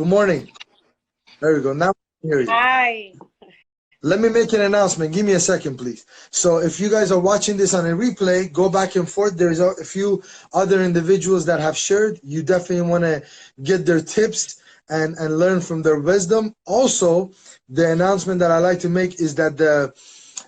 Good morning. There we go. Now I can hear you. Hi. Let me make an announcement. Give me a second, please. So if you guys are watching this on a replay, go back and forth. There's a few other individuals that have shared. You definitely want to get their tips and learn from their wisdom. Also, the announcement that I like to make is that the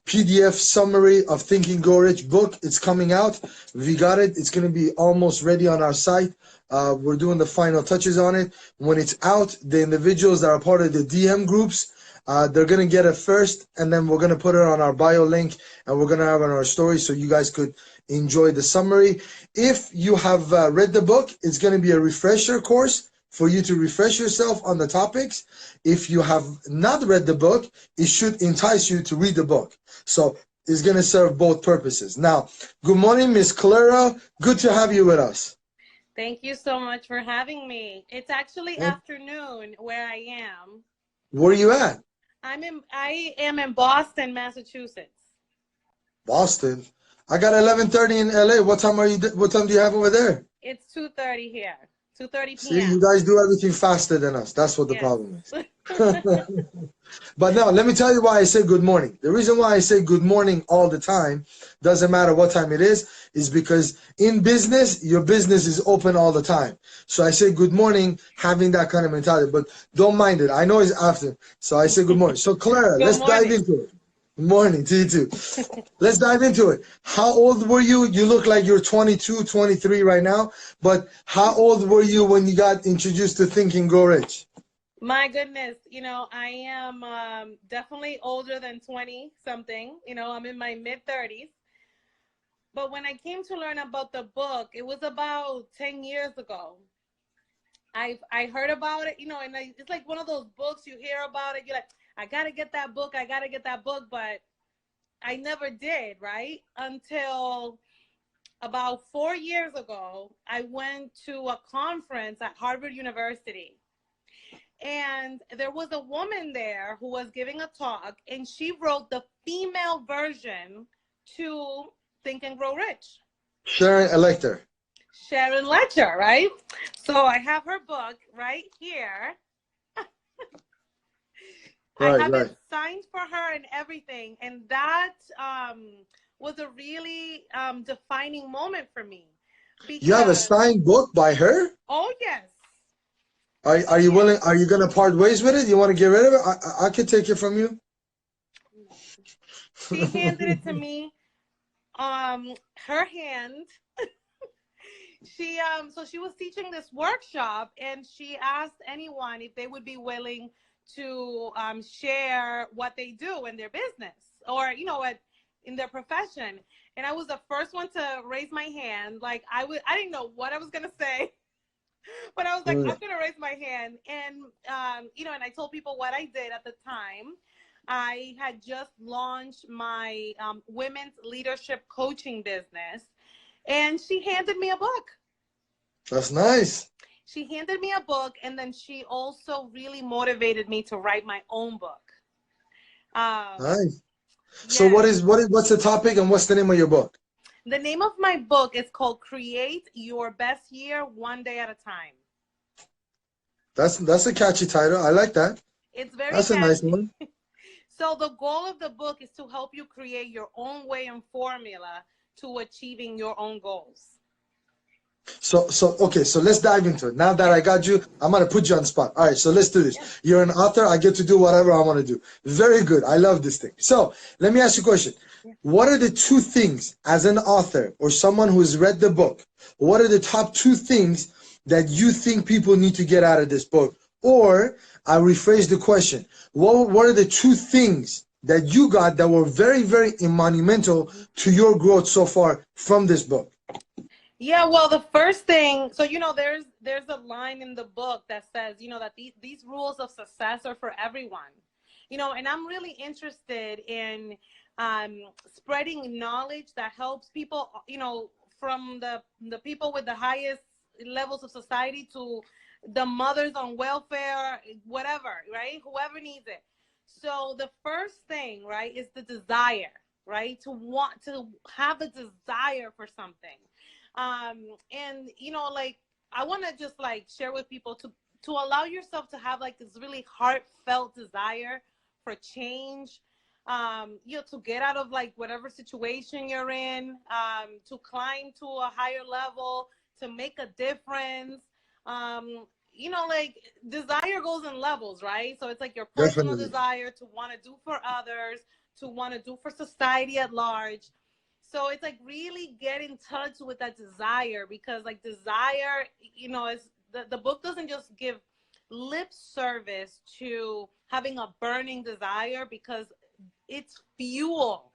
PDF summary of Think and Grow Rich book, it's coming out. We got it. It's going to be almost ready on our site. We're doing the final touches on it. When it's out, the individuals that are part of the DM groups, they're going to get it first, and then we're going to put it on our bio link, and we're going to have it on our story so you guys could enjoy the summary. If you have read the book, it's going to be a refresher course for you to refresh yourself on the topics. If you have not read the book, it should entice you to read the book. So it's going to serve both purposes. Now, good morning, Miss Clara. Good to have you with us. Thank you so much for having me. It's actually afternoon where I am. Where are you at? I am in Boston, Massachusetts. Boston. I got 11:30 in LA. What time do you have over there? It's 2:30 here. 2:30 p.m. See, you guys do everything faster than us. That's what the problem is. But now, let me tell you why I say good morning. The reason why I say good morning all the time, doesn't matter what time it is because in business, your business is open all the time. So I say good morning, having that kind of mentality. But don't mind it. I know it's after. So I say good morning. So Clara, let's dive into it. Good morning to you too. Let's dive into it. How old were you? You look like you're 22, 23 right now. But how old were you when you got introduced to Think and Grow Rich? My goodness, I am definitely older than 20 something. I'm in my mid 30s. But when I came to learn about the book, it was about 10 years ago. I heard about it, and it's like one of those books you hear about it. You're like, I got to get that book. I got to get that book. But I never did, right? Until about 4 years ago, I went to a conference at Harvard University. And there was a woman there who was giving a talk, and she wrote the female version to Think and Grow Rich. Sharon Elector. Sharon Lecter, right? So I have her book right here. I have it signed for her and everything. And that was a really defining moment for me. You have a signed book by her? Oh, yes. Are you willing? Are you going to part ways with it? You want to get rid of it? I could take it from you. She handed it to me. Her hand. So she was teaching this workshop, and she asked anyone if they would be willing to share what they do in their business or in their profession. And I was the first one to raise my hand. Like I didn't know what I was gonna say. But I was like, I'm going to raise my hand. And, and I told people what I did at the time. I had just launched my women's leadership coaching business. And she handed me a book. That's nice. She handed me a book. And then she also really motivated me to write my own book. Nice. So what's the topic and what's the name of your book? The name of my book is called Create Your Best Year One Day at a Time. That's a catchy title. I like that. It's very That's catchy. A nice one. So the goal of the book is to help you create your own way and formula to achieving your own goals. So let's dive into it. Now that I got you, I'm going to put you on the spot. All right, so let's do this. Yeah. You're an author. I get to do whatever I want to do. Very good. I love this thing. So let me ask you a question. What are the two things as an author or someone who has read the book, what are the top two things that you think people need to get out of this book? Or I rephrase the question. What are the two things that you got that were very, very monumental to your growth so far from this book? Yeah, well, the first thing, so, there's a line in the book that says, that these rules of success are for everyone, and I'm really interested in spreading knowledge that helps people, from the people with the highest levels of society to the mothers on welfare, whatever, right? Whoever needs it. So the first thing, right, is the desire, right? To want to have a desire for something. And, I want to just share with people to allow yourself to have like this really heartfelt desire for change, to get out of like whatever situation you're in, to climb to a higher level, to make a difference. Like desire goes in levels, right? So it's like your personal Definitely. desire to want to do for others, to want to do for society at large. So it's like really get in touch with that desire, because like desire, is the book doesn't just give lip service to having a burning desire, because it's fuel.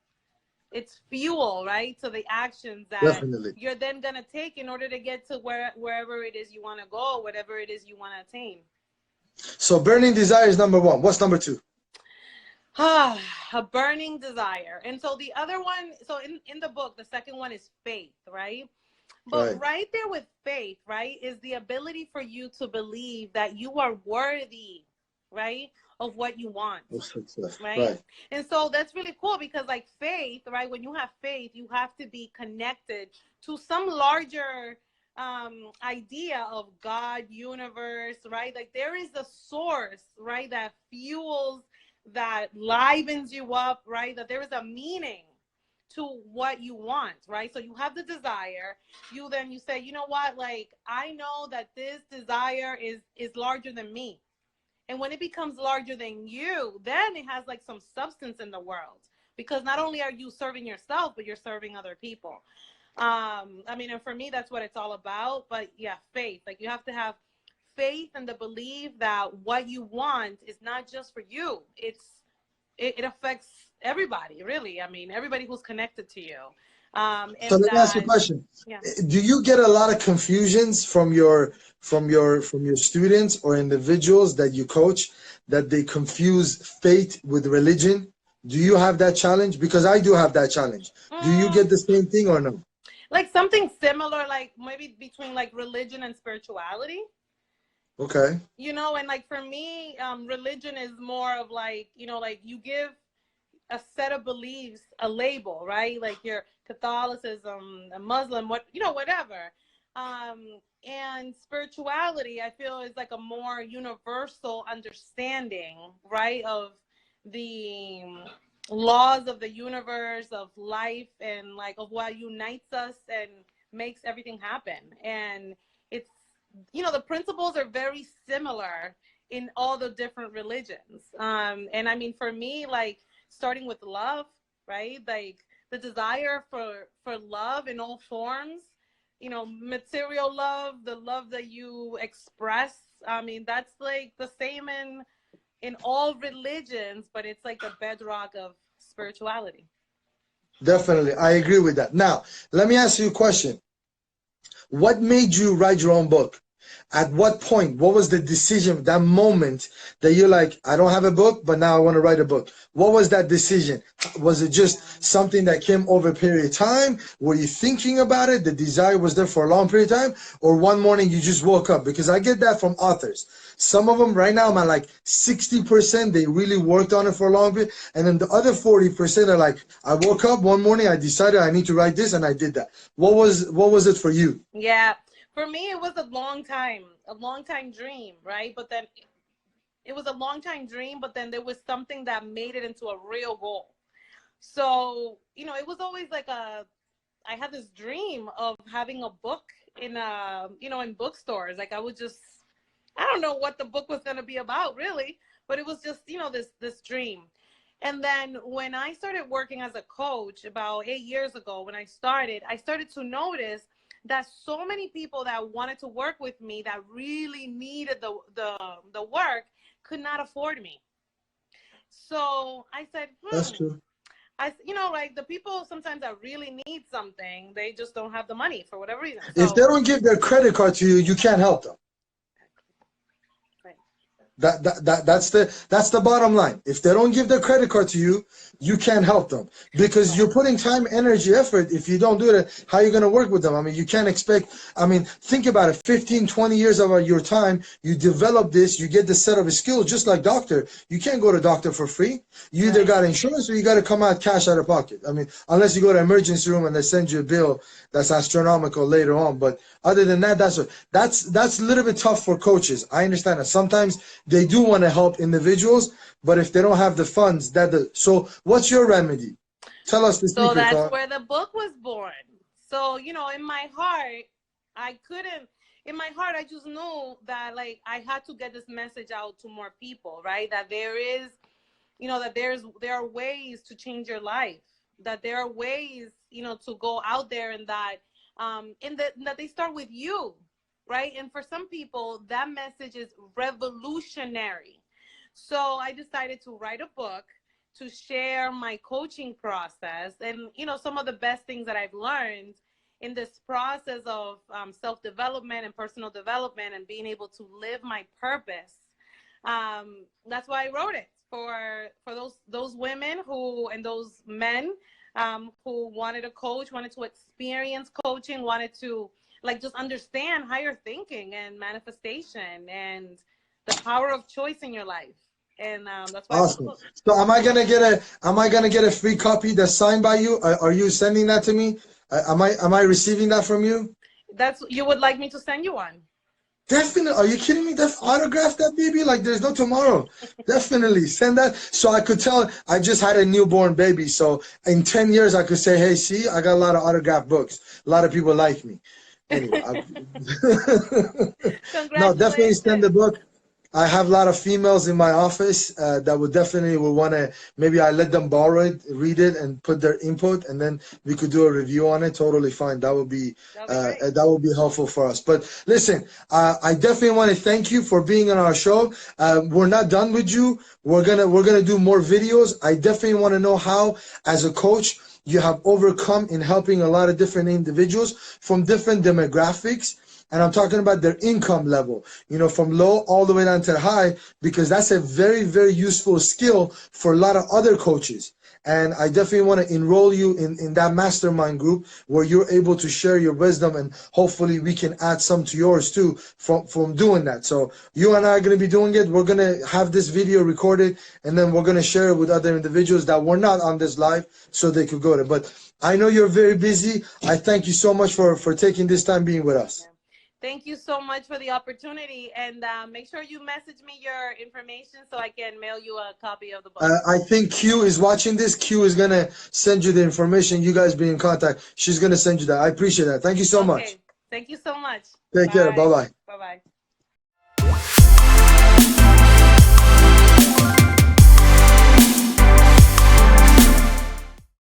It's fuel, right? To the actions that Definitely. you're then going to take in order to get to wherever it is you want to go, whatever it is you want to attain. So burning desire is number one. What's number two? A burning desire. And so the other one, so in the book, the second one is faith, right? But right there with faith, right, is the ability for you to believe that you are worthy, right, of what you want, right? And so that's really cool, because like faith, right, when you have faith, you have to be connected to some larger idea of God, universe, right? Like there is a source, right, that fuels, that livens you up, right? That there is a meaning to what you want, right? So you have the desire, you say, you know what, like I know that this desire is larger than me. And when it becomes larger than you, then it has like some substance in the world, because not only are you serving yourself, but you're serving other people. And for me, that's what it's all about. But yeah, faith, like you have to have faith and the belief that what you want is not just for you. It affects everybody, really. Everybody who's connected to you. So let me ask you a question. Yeah. Do you get a lot of confusions from your students or individuals that you coach, that they confuse faith with religion? Do you have that challenge? Because I do have that challenge. Do you get the same thing or no? Like something similar, like maybe between like religion and spirituality. Okay. And like for me, religion is more of like, like you give a set of beliefs a label, right? Like your Catholicism, a Muslim, whatever. And spirituality, I feel, is like a more universal understanding, right, of the laws of the universe, of life, and like of what unites us and makes everything happen. And it's, the principles are very similar in all the different religions. And for me, like starting with love, right? Like the desire for love in all forms, material love, the love that you express. That's like the same in all religions, but it's like the bedrock of spirituality. Definitely. I agree with that. Now, let me ask you a question. What made you write your own book? At what point, what was the decision, that moment that you're like, I don't have a book, but now I want to write a book? What was that decision? Was it just something that came over a period of time? Were you thinking about it? The desire was there for a long period of time? Or one morning you just woke up? Because I get that from authors. Some of them right now, I'm at like 60%, they really worked on it for a long period. And then the other 40% are like, I woke up one morning, I decided I need to write this, and I did that. What was it for you? Yeah. For me, it was a long time dream, right? But then it was a long time dream, but then there was something that made it into a real goal. So, it was always like I had this dream of having a book in in bookstores. Like I don't know what the book was going to be about really, but it was just, this dream. And then when I started working as a coach about 8 years ago, when I started to notice that so many people that wanted to work with me, that really needed the work, could not afford me. So I said, That's true. Like the people sometimes that really need something, they just don't have the money for whatever reason. If they don't give their credit card to you, you can't help them. Right. That's the bottom line. If they don't give their credit card to you, you can't help them, because you're putting time, energy, effort. If you don't do it, how are you going to work with them? I mean, you can't expect, I mean, think about it, 15, 20 years of your time, you develop this, you get this set of skills, just like doctor. You can't go to doctor for free. You either got insurance or you got to come out cash out of pocket. I mean, unless you go to emergency room and they send you a bill that's astronomical later on. But other than that, that's a little bit tough for coaches. I understand that sometimes they do want to help individuals, but if they don't have the funds, so what's your remedy? Tell us the secret. So that's where the book was born. So, you know, in my heart, I just knew that, like, I had to get this message out to more people, right? That there is, you know, that there are ways to change your life, that there are ways, you know, to go out there, and that that they start with you, right? And for some people, that message is revolutionary. So I decided to write a book to share my coaching process and, you know, some of the best things that I've learned in this process of self-development and personal development and being able to live my purpose. That's why I wrote it, for those women and those men who wanted a coach, wanted to experience coaching, wanted to, like, just understand higher thinking and manifestation and the power of choice in your life. And that's why. Awesome. So am I gonna get a free copy that's signed by you? Are you sending that to me? Am I receiving that from you? You would like me to send you one? Definitely. Are you kidding me? Autograph that baby like there's no tomorrow. Definitely send that, so I could tell I just had a newborn baby. So in 10 years I could say, hey, see, I got a lot of autographed books. A lot of people like me. Anyway, no, definitely send the book. I have a lot of females in my office that would want to, maybe I let them borrow it, read it, and put their input, and then we could do a review on it. Totally fine. That would be helpful for us. But listen, I definitely want to thank you for being on our show. We're not done with you. We're gonna do more videos. I definitely want to know how, as a coach, you have overcome in helping a lot of different individuals from different demographics. And I'm talking about their income level, you know, from low all the way down to high, because that's a very, very useful skill for a lot of other coaches. And I definitely want to enroll you in that mastermind group where you're able to share your wisdom, and hopefully we can add some to yours too from doing that. So you and I are going to be doing it. We're going to have this video recorded, and then we're going to share it with other individuals that were not on this live so they could go there. But I know you're very busy. I thank you so much for taking this time being with us. Thank you so much for the opportunity, and make sure you message me your information so I can mail you a copy of the book. I think Q is watching this. Q is going to send you the information. You guys be in contact. She's going to send you that. I appreciate that. Thank you so much. Thank you so much. Take care. Bye-bye. Bye-bye.